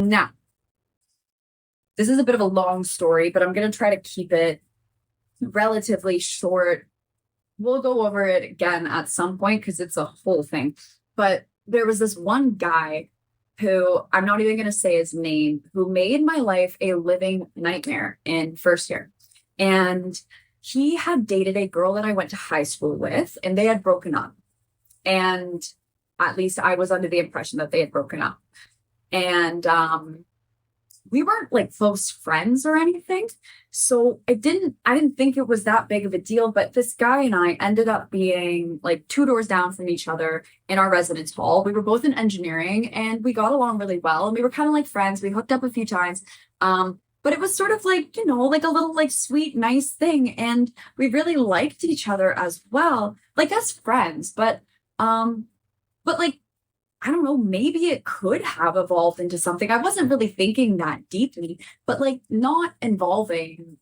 Now, this is a bit of a long story, but I'm going to try to keep it relatively short. We'll go over it again at some point because it's a whole thing. But there was this one guy who I'm not even going to say his name, who made my life a living nightmare in first year. And he had dated a girl that I went to high school with, and they had broken up. And at least I was under the impression that they had broken up. And we weren't like close friends or anything. So I didn't think it was that big of a deal. But this guy and I ended up being like two doors down from each other in our residence hall. We were both in engineering and we got along really well. And we were kind of like friends. We hooked up a few times. But it was sort of like, like a little like sweet, nice thing. And we really liked each other as well, like as friends. But like I don't know, maybe it could have evolved into something. I wasn't really thinking that deeply, but like not involving,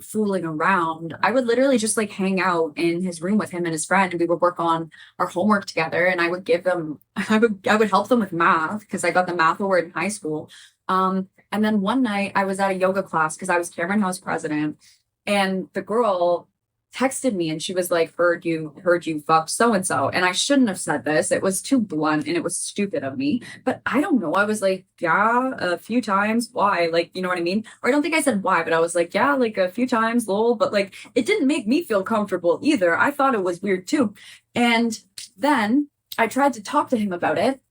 fooling around. I would literally just like hang out in his room with him and his friend, and we would work on our homework together. And I would give them, I would help them with math because I got the math award in high school. And then one night I was at a yoga class because I was Cameron House president, and the girl texted me and she was like, heard you fucked so and so. And I shouldn't have said this. It was too blunt and it was stupid of me. But I don't know. I was like, yeah, a few times. Why? Like, you know what I mean? Or I don't think I said why, but I was like, yeah, like a few times, lol. But like, it didn't make me feel comfortable either. I thought it was weird too. And then I tried to talk to him about it,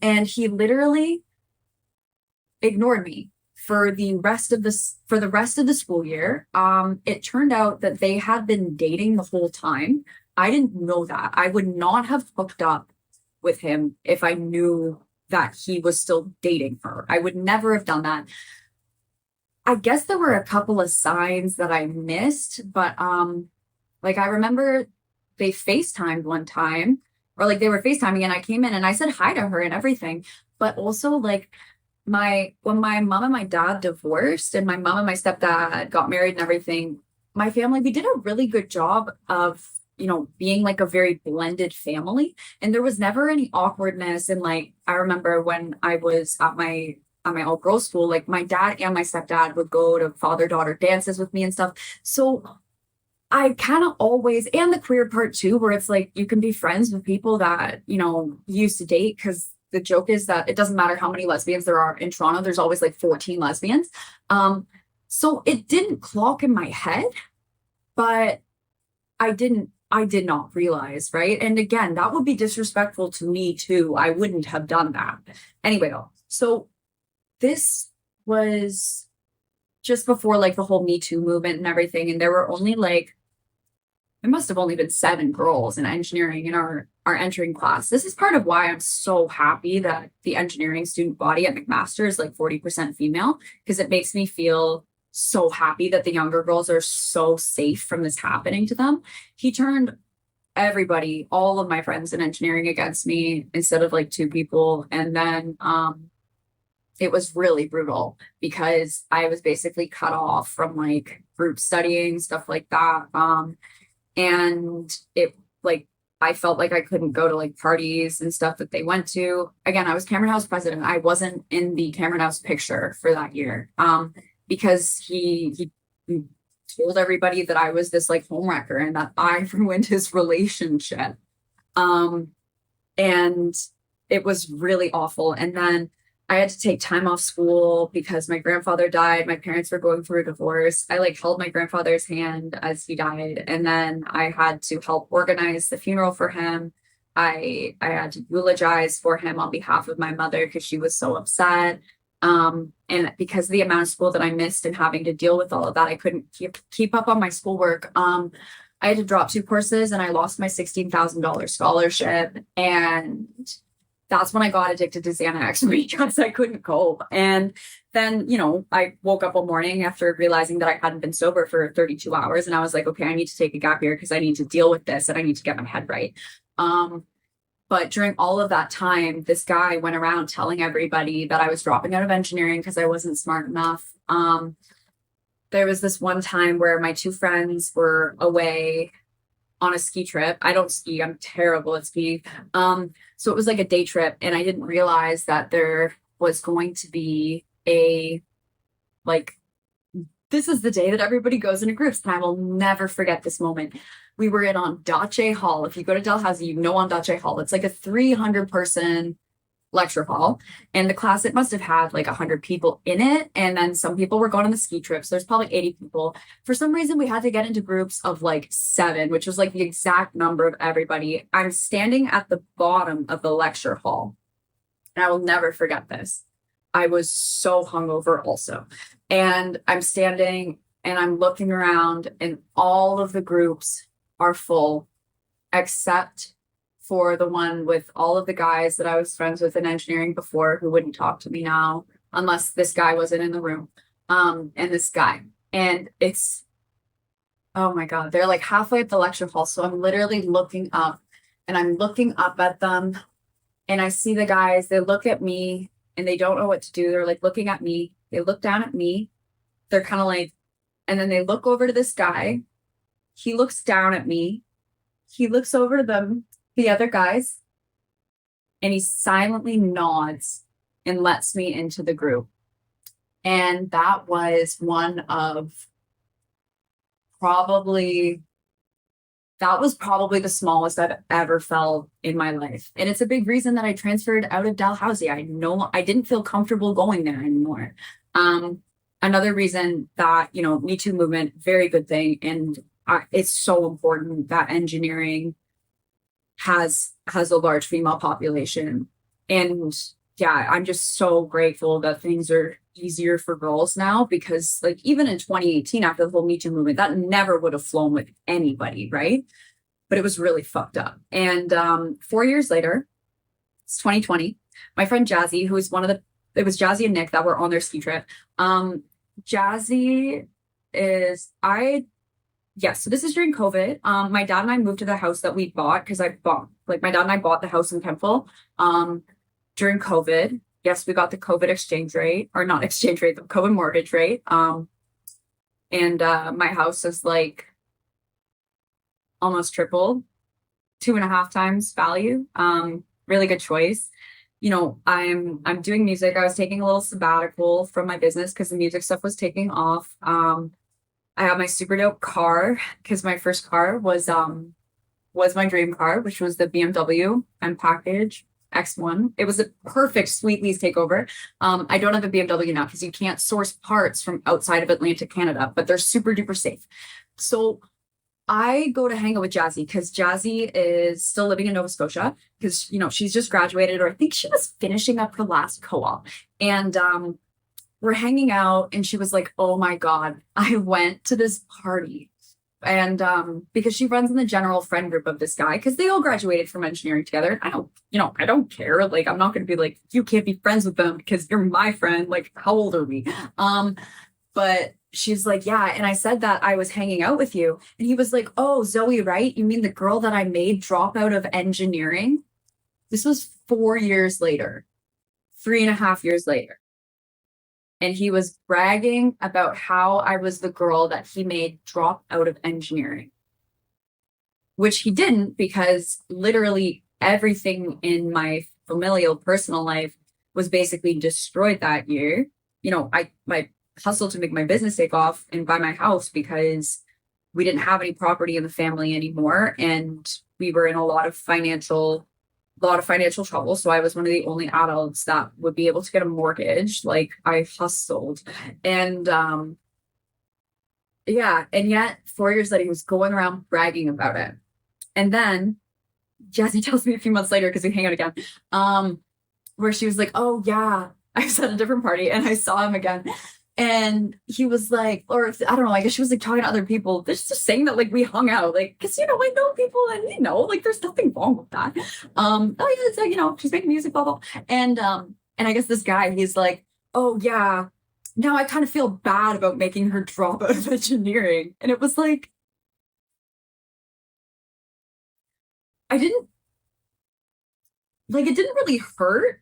and he literally ignored me for the rest of the school year. It turned out that they had been dating the whole time. I didn't know that. I would not have hooked up with him if I knew that he was still dating her. I would never have done that. I guess there were a couple of signs that I missed, but like I remember they FaceTimed one time, or like they were FaceTiming, and I came in and I said hi to her and everything. But also like when my mom and my dad divorced and my mom and my stepdad got married and everything, my family, we did a really good job of, being like a very blended family. And there was never any awkwardness. And like, I remember when I was at my all girls school, like my dad and my stepdad would go to father-daughter dances with me and stuff. So I kind of always, and the queer part too, where it's like you can be friends with people that, you used to date, because the joke is that it doesn't matter how many lesbians there are in Toronto, there's always like 14 lesbians. So it didn't clock in my head, but I did not realize, right? And again, that would be disrespectful to me too. I wouldn't have done that. Anyway, so this was just before like the whole Me Too movement and everything. And there were only like, there must have only been 7 girls in engineering in our entering class. This is part of why I'm so happy that the engineering student body at McMaster is like 40% female, because it makes me feel so happy that the younger girls are so safe from this happening to them. He turned everybody, all of my friends in engineering, against me instead of like 2 people. And then it was really brutal because I was basically cut off from like group studying, stuff like that. And it like I felt like I couldn't go to like parties and stuff that they went to. Again, I was Cameron House president. I wasn't in the Cameron House picture for that year. Because he told everybody that I was this like homewrecker and that I ruined his relationship. And it was really awful. And then I had to take time off school because my grandfather died. My parents were going through a divorce. I like held my grandfather's hand as he died. And then I had to help organize the funeral for him. I had to eulogize for him on behalf of my mother because she was so upset. And because of the amount of school that I missed and having to deal with all of that, I couldn't keep up on my schoolwork. I had to drop 2 courses and I lost my $16,000 scholarship. And that's when I got addicted to Xanax because I couldn't cope. And then, I woke up one morning after realizing that I hadn't been sober for 32 hours. And I was like, okay, I need to take a gap year because I need to deal with this and I need to get my head right. But during all of that time, this guy went around telling everybody that I was dropping out of engineering because I wasn't smart enough. There was this one time where my 2 friends were away on a ski trip. I don't ski. I'm terrible at skiing. So it was like a day trip, and I didn't realize that their was going to be a, like, this is the day that everybody goes into groups. And I will never forget this moment. We were in Ondaatje Hall. If you go to Dalhousie, you know Ondaatje Hall. It's like a 300-person lecture hall. And the class, it must have had like 100 people in it. And then some people were going on the ski trips. There's probably 80 people. For some reason, we had to get into groups of like 7, which was like the exact number of everybody. I'm standing at the bottom of the lecture hall. And I will never forget this. I was so hungover also. And I'm standing and I'm looking around and all of the groups are full except for the one with all of the guys that I was friends with in engineering before who wouldn't talk to me now unless this guy wasn't in the room. And this guy. And it's, oh my God, they're like halfway at the lecture hall. So I'm literally looking up and I'm looking up at them and I see the guys, they look at me and they don't know what to do. They're like looking at me. They look down at me. They're kind of like, and then they look over to this guy. He looks down at me. He looks over to them, the other guys, and he silently nods and lets me into the group. And that was probably the smallest I've ever felt in my life. And it's a big reason that I transferred out of Dalhousie. I didn't feel comfortable going there anymore. Another reason that, Me Too movement, very good thing. And it's so important that engineering has a large female population. And yeah, I'm just so grateful that things are easier for girls now because like even in 2018 after the whole Me Too movement, that never would have flown with anybody, right? But it was really fucked up. And 4 years later, it's 2020, my friend Jazzy, who is it was Jazzy and Nick that were on their ski trip. Jazzy so this is during COVID. My dad and I moved to the house that we bought because my dad and I bought the house in Kemptville during COVID. Yes, we got the COVID exchange rate, or not exchange rate, the COVID mortgage rate. And my house is like almost tripled, 2.5 times value. Really good choice. I'm doing music. I was taking a little sabbatical from my business because the music stuff was taking off. I have my super dope car because my first car was my dream car, which was the BMW M Package X1. It was a perfect sweet lease takeover. I don't have a BMW now because you can't source parts from outside of Atlantic Canada, but they're super duper safe. So I go to hang out with Jazzy because Jazzy is still living in Nova Scotia because, she's just graduated, or I think she was finishing up her last co-op. And we're hanging out and she was like, oh my God, I went to this party. And because she runs in the general friend group of this guy, because they all graduated from engineering together. I don't care. Like, I'm not going to be like, you can't be friends with them because you're my friend. Like, how old are we? But she's like, yeah. And I said that I was hanging out with you. And he was like, oh, Zoe, right? You mean the girl that I made drop out of engineering? This was 4 years later, 3.5 years later. And he was bragging about how I was the girl that he made drop out of engineering, which he didn't, because literally everything in my familial personal life was basically destroyed that year. I hustled to make my business take off and buy my house because we didn't have any property in the family anymore. And we were in a lot of financial trouble. So I was one of the only adults that would be able to get a mortgage. Like, I hustled. And and yet 4 years later, he was going around bragging about it. And then Jazzy tells me a few months later, because we hang out again, where she was like, oh yeah, I was at a different party and I saw him again. And he was like, or I don't know, I guess she was like talking to other people, just saying that like we hung out, like, because I know people and like there's nothing wrong with that. Oh yeah, so she's making music, blah blah. And I guess this guy, he's like, oh yeah, now I kind of feel bad about making her drop out of engineering. And it was like, it didn't really hurt.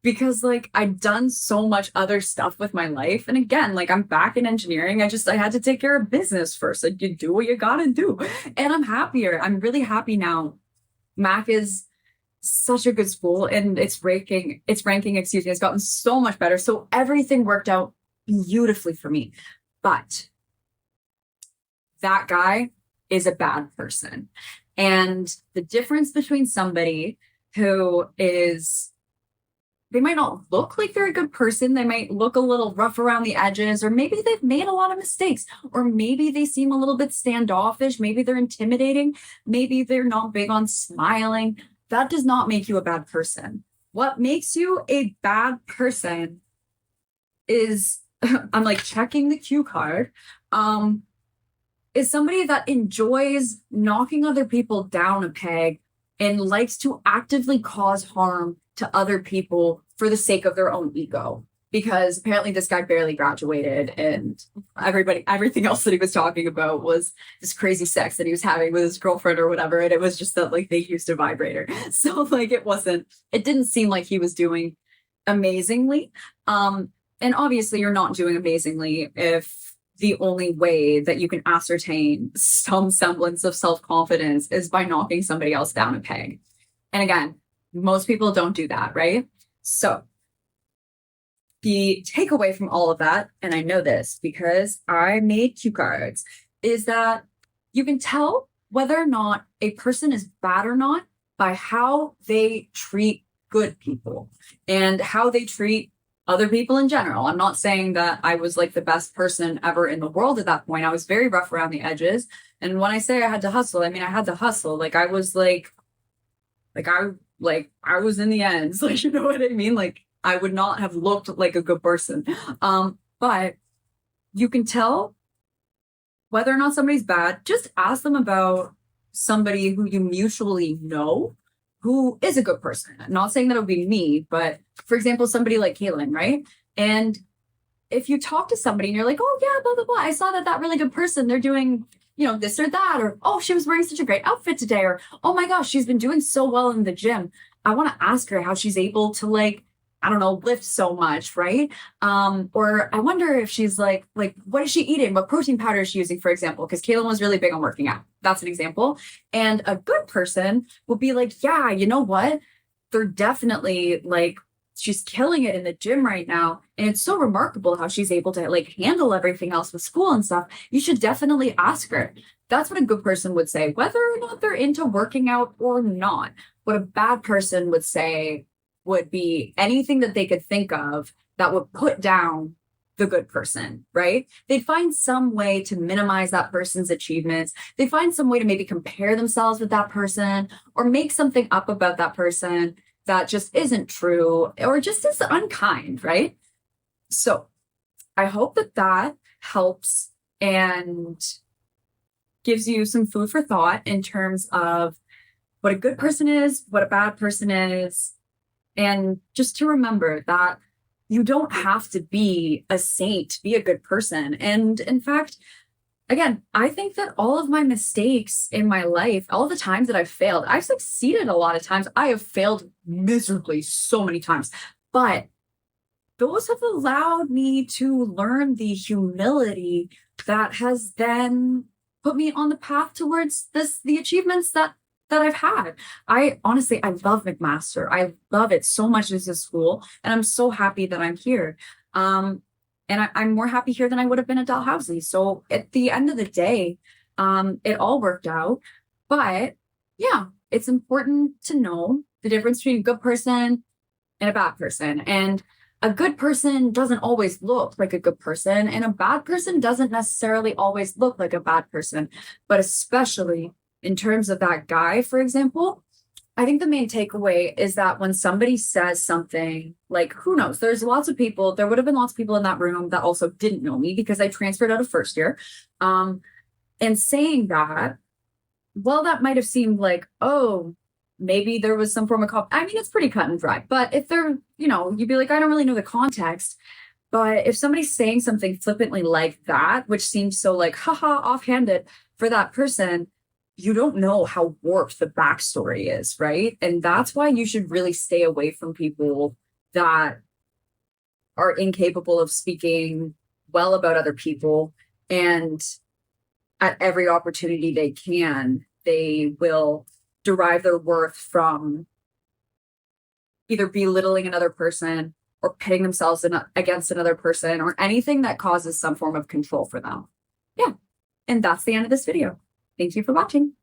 Because like I'd done so much other stuff with my life. And again, like I'm back in engineering. I had to take care of business first. Like, you do what you gotta do. And I'm happier. I'm really happy now. Mac is such a good school, and its ranking, excuse me, has gotten so much better. So everything worked out beautifully for me. But that guy is a bad person. And the difference between somebody who is, they might not look like they're a good person. They might look a little rough around the edges, or maybe they've made a lot of mistakes, or maybe they seem a little bit standoffish. Maybe they're intimidating. Maybe they're not big on smiling. That does not make you a bad person. What makes you a bad person is, I'm like checking the cue card, is somebody that enjoys knocking other people down a peg and likes to actively cause harm to other people for the sake of their own ego. Because apparently this guy barely graduated, and everything else that he was talking about was this crazy sex that he was having with his girlfriend or whatever. And it was just that like they used a vibrator. So like it didn't seem like he was doing amazingly. And obviously you're not doing amazingly if the only way that you can ascertain some semblance of self-confidence is by knocking somebody else down a peg. And again, most people don't do that, right? So the takeaway from all of that, and I know this because I made cue cards, is that you can tell whether or not a person is bad or not by how they treat good people and how they treat other people in general. I'm not saying that I was like the best person ever in the world at that point. I was very rough around the edges. And when I say I had to hustle, I mean I had to hustle. Like I was I was in the ends. Like, you know what I mean? Like I would not have looked like a good person. But you can tell whether or not somebody's bad. Just ask them about somebody who you mutually know who is a good person. I'm not saying that it would be me, but for example, somebody like Caitlin, right? And if you talk to somebody and you're like, oh yeah, blah, blah, blah, I saw that really good person, they're doing, this or that, or, oh, she was wearing such a great outfit today, or, oh my gosh, she's been doing so well in the gym. I want to ask her how she's able to I don't know, lift so much, right? Or I wonder if she's like, what is she eating? What protein powder is she using, for example? Because Caitlin was really big on working out. That's an example. And a good person will be like, yeah, you know what? They're definitely she's killing it in the gym right now. And it's so remarkable how she's able to handle everything else with school and stuff. You should definitely ask her. That's what a good person would say, whether or not they're into working out or not. What a bad person would say would be anything that they could think of that would put down the good person, right? They'd find some way to minimize that person's achievements. They'd find some way to maybe compare themselves with that person or make something up about that person that just isn't true or just is unkind, right? So I hope that helps and gives you some food for thought in terms of what a good person is, what a bad person is, and just to remember that you don't have to be a saint to be a good person. And in fact, again, I think that all of my mistakes in my life, all the times that I've failed, I've succeeded a lot of times. I have failed miserably so many times, but those have allowed me to learn the humility that has then put me on the path towards the achievements that I've had. I love McMaster. I love it so much as a school, and I'm so happy that I'm here. And I'm more happy here than I would have been at Dalhousie. So at the end of the day, it all worked out. But yeah, it's important to know the difference between a good person and a bad person. And a good person doesn't always look like a good person, and a bad person doesn't necessarily always look like a bad person. But especially in terms of that guy, for example, I think the main takeaway is that when somebody says something like, who knows, there would have been lots of people in that room that also didn't know me because I transferred out of first year. And saying that, well, that might have seemed like, oh, maybe there was some form of I mean, it's pretty cut and dry. But if they're, you'd be like, I don't really know the context. But if somebody's saying something flippantly like that, which seems so haha, offhanded for that person, you don't know how warped the backstory is, right? And that's why you should really stay away from people that are incapable of speaking well about other people. And at every opportunity they can, they will derive their worth from either belittling another person or pitting themselves against another person or anything that causes some form of control for them. Yeah. And that's the end of this video. Thank you for watching.